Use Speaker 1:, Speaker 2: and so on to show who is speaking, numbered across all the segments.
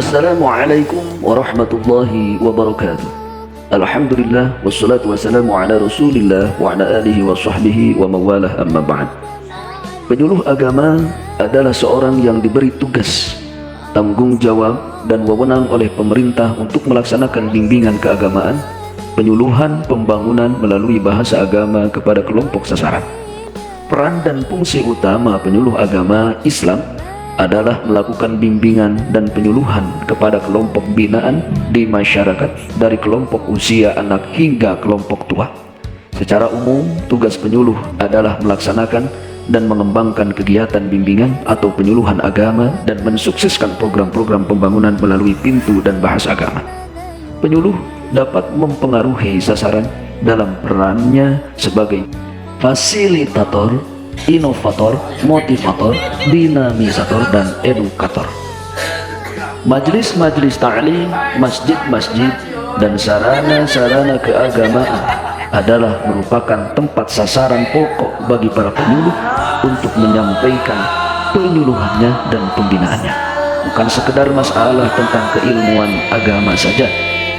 Speaker 1: Assalamualaikum warahmatullahi wabarakatuh. Alhamdulillah wassalatu wassalamu ala Rasulillah wa ala alihi wa sahbihi wa mawalah, amma ba'd. Penyuluh agama adalah seorang yang diberi tugas, tanggung jawab dan wewenang oleh pemerintah untuk melaksanakan bimbingan keagamaan, penyuluhan pembangunan melalui bahasa agama kepada kelompok sasaran. Peran dan fungsi utama penyuluh agama Islam adalah melakukan bimbingan dan penyuluhan kepada kelompok binaan di masyarakat dari kelompok usia anak hingga kelompok tua. Secara umum, tugas penyuluh adalah melaksanakan dan mengembangkan kegiatan bimbingan atau penyuluhan agama dan mensukseskan program-program pembangunan melalui pintu dan bahasa agama. Penyuluh dapat mempengaruhi sasaran dalam perannya sebagai fasilitator, inovator, motivator, dinamisator, dan edukator. Majelis-majelis ta'lim, masjid-masjid, dan sarana-sarana keagamaan adalah merupakan tempat sasaran pokok bagi para penyuluh untuk menyampaikan penyuluhannya dan pembinaannya. Bukan sekedar masalah tentang keilmuan agama saja,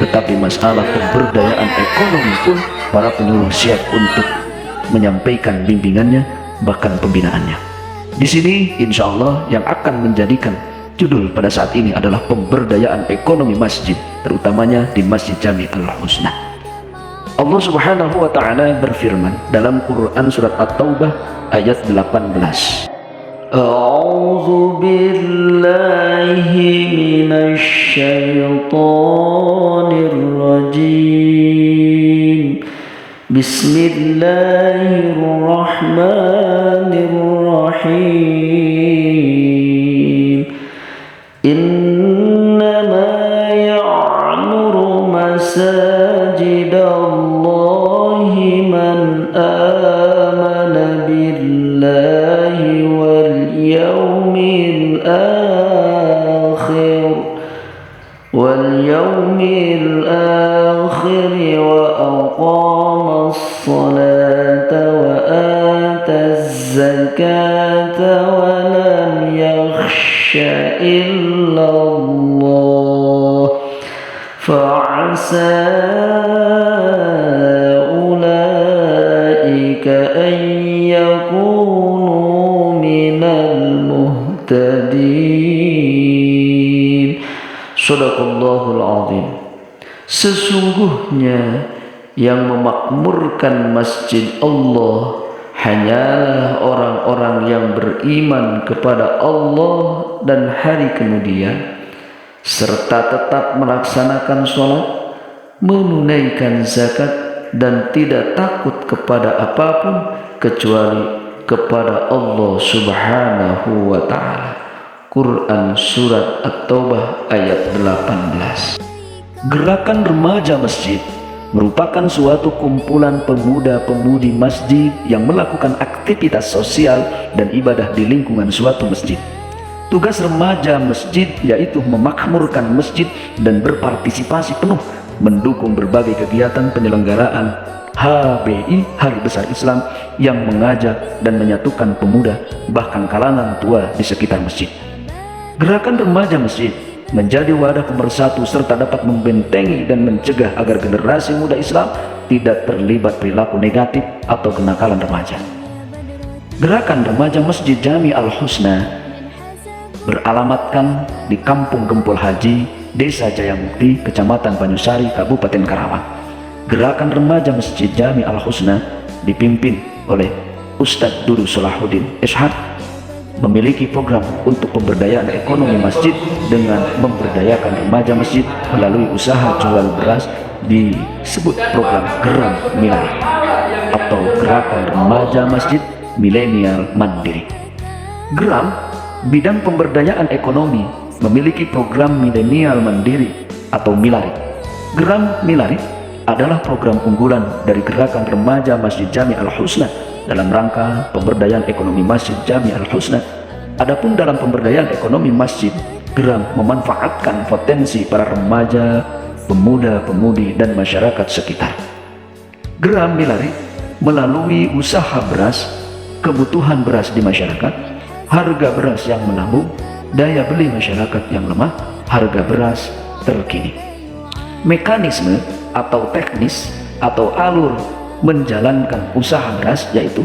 Speaker 1: tetapi masalah pemberdayaan ekonomi pun para penyuluh siap untuk menyampaikan bimbingannya, bahkan pembinaannya. Di sini insya Allah yang akan menjadikan judul pada saat ini adalah pemberdayaan ekonomi masjid, terutamanya di Masjid Jami Al-Husna. Allah Subhanahu wa Ta'ala berfirman dalam Quran surat At-Taubah ayat 18. A'udzu billahi minasy syaithanir rajim. Bismillahirrahmanirrahim. Innama ya'muru masajidallahi man amana billahi wal yawmil akhir wa aqama as-salata wa ata az-zakata wa lam yakhsha illa Allah fa'asa ulaika an yakunu minal muhtadin. Shadaqallahul azim. Sesungguhnya yang memakmurkan masjid Allah hanyalah orang-orang yang beriman kepada Allah dan hari kemudian, serta tetap melaksanakan sholat, menunaikan zakat, dan tidak takut kepada apapun kecuali kepada Allah Subhanahu wa Ta'ala. Quran surat At-Taubah ayat 18. Gerakan remaja masjid merupakan suatu kumpulan pemuda-pemudi masjid yang melakukan aktivitas sosial dan ibadah di lingkungan suatu masjid. Tugas remaja masjid yaitu memakmurkan masjid dan berpartisipasi penuh mendukung berbagai kegiatan penyelenggaraan HBI, Hari Besar Islam, yang mengajak dan menyatukan pemuda bahkan kalangan tua di sekitar masjid. Gerakan remaja masjid menjadi wadah pemersatu serta dapat membentengi dan mencegah agar generasi muda Islam tidak terlibat perilaku negatif atau kenakalan remaja. Gerakan remaja Masjid Jami Al-Husna beralamatkan di Kampung Gempol Haji, Desa Jayamukti, Kecamatan Banyusari, Kabupaten Karawang. Gerakan remaja Masjid Jami Al-Husna dipimpin oleh Ustadz Dudu Salahuddin Ishaq, memiliki program untuk pemberdayaan ekonomi masjid dengan memberdayakan remaja masjid melalui usaha jual beras disebut program Geram Milari atau Gerakan Remaja Masjid Milenial Mandiri. Geram, bidang pemberdayaan ekonomi, memiliki program Milenial Mandiri atau Milari. Geram Milari adalah program unggulan dari Gerakan Remaja Masjid Jami Al-Husna dalam rangka pemberdayaan ekonomi Masjid Jami Al-Husna. Adapun dalam pemberdayaan ekonomi masjid, Geram memanfaatkan potensi para remaja, pemuda-pemudi, dan masyarakat sekitar. Geram Milari melalui usaha beras, kebutuhan beras di masyarakat, harga beras yang menambung, daya beli masyarakat yang lemah, harga beras terkini. Mekanisme atau teknis atau alur menjalankan usaha beras yaitu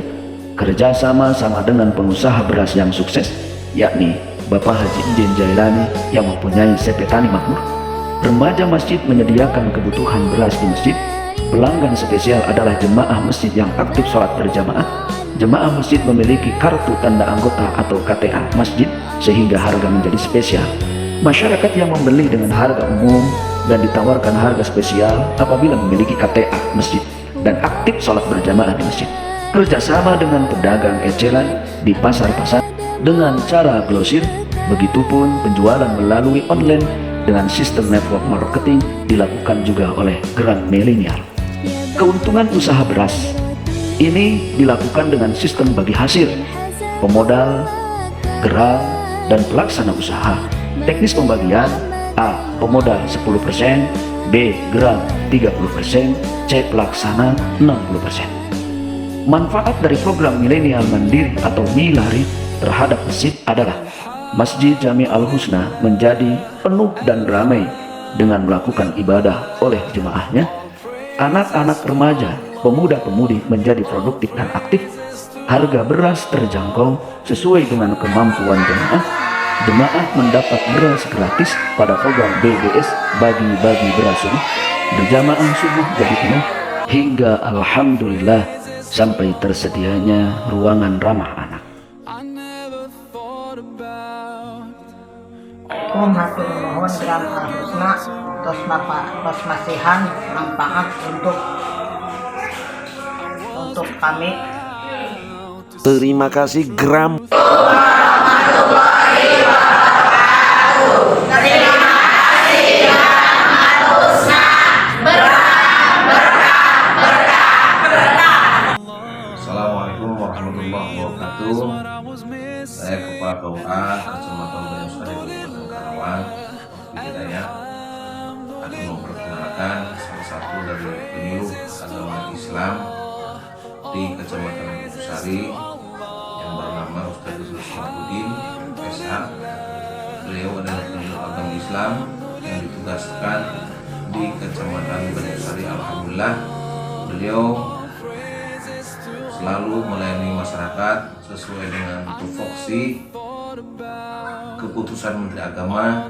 Speaker 1: kerjasama sama dengan pengusaha beras yang sukses, yakni Bapak Haji Idin Jailani yang mempunyai CP Tani Makmur. Remaja masjid menyediakan kebutuhan beras di masjid. Pelanggan spesial adalah jemaah masjid yang aktif sholat berjamaah. Jemaah masjid memiliki kartu tanda anggota atau KTA masjid sehingga harga menjadi spesial. Masyarakat yang membeli dengan harga umum dan ditawarkan harga spesial apabila memiliki KTA masjid dan aktif sholat berjamaah di masjid. Kerjasama dengan pedagang eceran di pasar-pasar dengan cara grosir, begitupun penjualan melalui online dengan sistem network marketing dilakukan juga oleh Grand Millennial. Keuntungan usaha beras ini dilakukan dengan sistem bagi hasil, pemodal, gerak, dan pelaksana usaha. Teknis pembagian: A. Pemodal 10%, B. Gerak 30%, C. Pelaksana 60%. Manfaat dari program Milenial Mandiri atau Milari terhadap masjid adalah Masjid Jami Al-Husna menjadi penuh dan ramai dengan melakukan ibadah oleh jemaahnya. Anak-anak remaja, pemuda-pemudi menjadi produktif dan aktif. Harga beras terjangkau sesuai dengan kemampuan jemaah. Jemaah mendapat beras gratis pada program BBS bagi-bagi beras subuh. Berjamaah subuh jadi penuh hingga alhamdulillah sampai tersedianya ruangan ramah anak.
Speaker 2: Matur nuhun Gram Al-Husna tos masihan manfaat untuk kami.
Speaker 3: Terima kasih Gram.
Speaker 4: Assalamualaikum warahmatullahi wabarakatuh. Saya Kepala KUA Kecamatan Banyusari Kabupaten Karawang, Hidayah, akan memperkenalkan salah satu dari penyuluh agama Islam di Kecamatan Banyusari yang bernama Ustaz Salahuddin SH. Beliau adalah penyuluh agama Islam yang ditugaskan di Kecamatan Banyusari. Alhamdulillah, beliau selalu melayani masyarakat sesuai dengan tupoksi keputusan Menteri Agama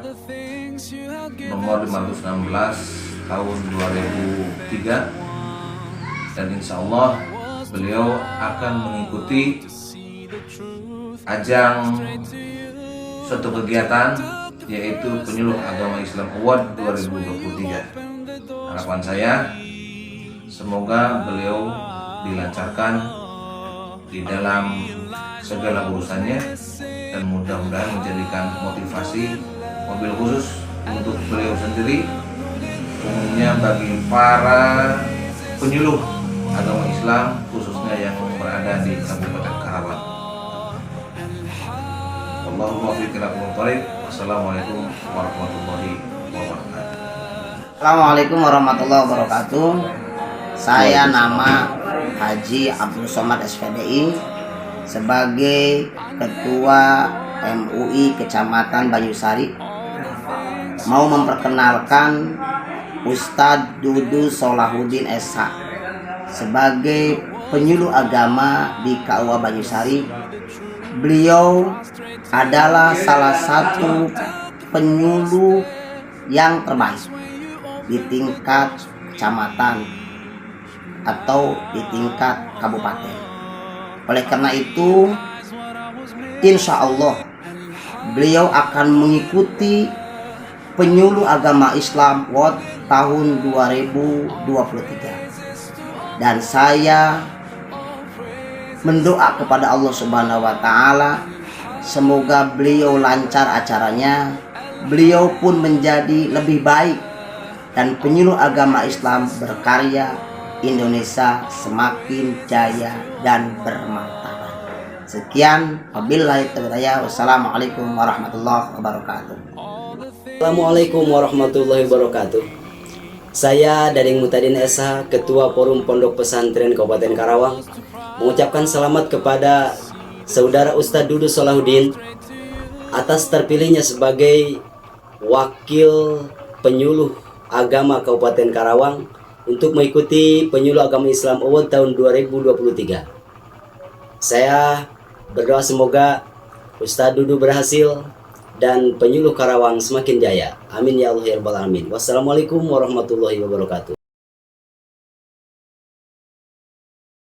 Speaker 4: nomor 516 tahun 2003, dan insya Allah beliau akan mengikuti ajang suatu kegiatan yaitu Penyuluh Agama Islam Award 2023. Harapan saya semoga beliau dilancarkan di dalam segala urusannya dan mudah-mudahan menjadikan motivasi mobil khusus untuk beliau sendiri, umumnya bagi para penyuluh agama Islam khususnya yang berada di Kabupaten Karawang. Allahumma fiqh. Assalamualaikum warahmatullahi wabarakatuh.
Speaker 2: Assalamualaikum warahmatullahi wabarakatuh. Saya nama Haji Abdul Somad SPDI sebagai Ketua MUI Kecamatan Banyusari mau memperkenalkan Ustadz Dudu Salahuddin SH sebagai penyuluh agama di KUA Banyusari. Beliau adalah salah satu penyuluh yang terbaik di tingkat kecamatan atau di tingkat kabupaten. Oleh karena itu, insya Allah beliau akan mengikuti Penyuluh Agama Islam Award tahun 2023. Dan saya mendoa kepada Allah Subhanahu wa Ta'ala, semoga beliau lancar acaranya, beliau pun menjadi lebih baik, dan penyuluh agama Islam berkarya, Indonesia semakin jaya dan bermartabat. Sekian, wabillahi taufiq. Wassalamualaikum warahmatullahi wabarakatuh.
Speaker 5: Assalamualaikum warahmatullahi wabarakatuh. Saya Dading Mutadin SH, Ketua Forum Pondok Pesantren Kabupaten Karawang, mengucapkan selamat kepada Saudara Ustadz Dudu Salahuddin atas terpilihnya sebagai wakil penyuluh agama Kabupaten Karawang untuk mengikuti penyuluh agama Islam Award tahun 2023. Saya berdoa semoga Ustadz Dudu berhasil dan penyuluh Karawang semakin jaya. Amin ya Allah ya Rabbal Alamin. Wassalamualaikum warahmatullahi wabarakatuh.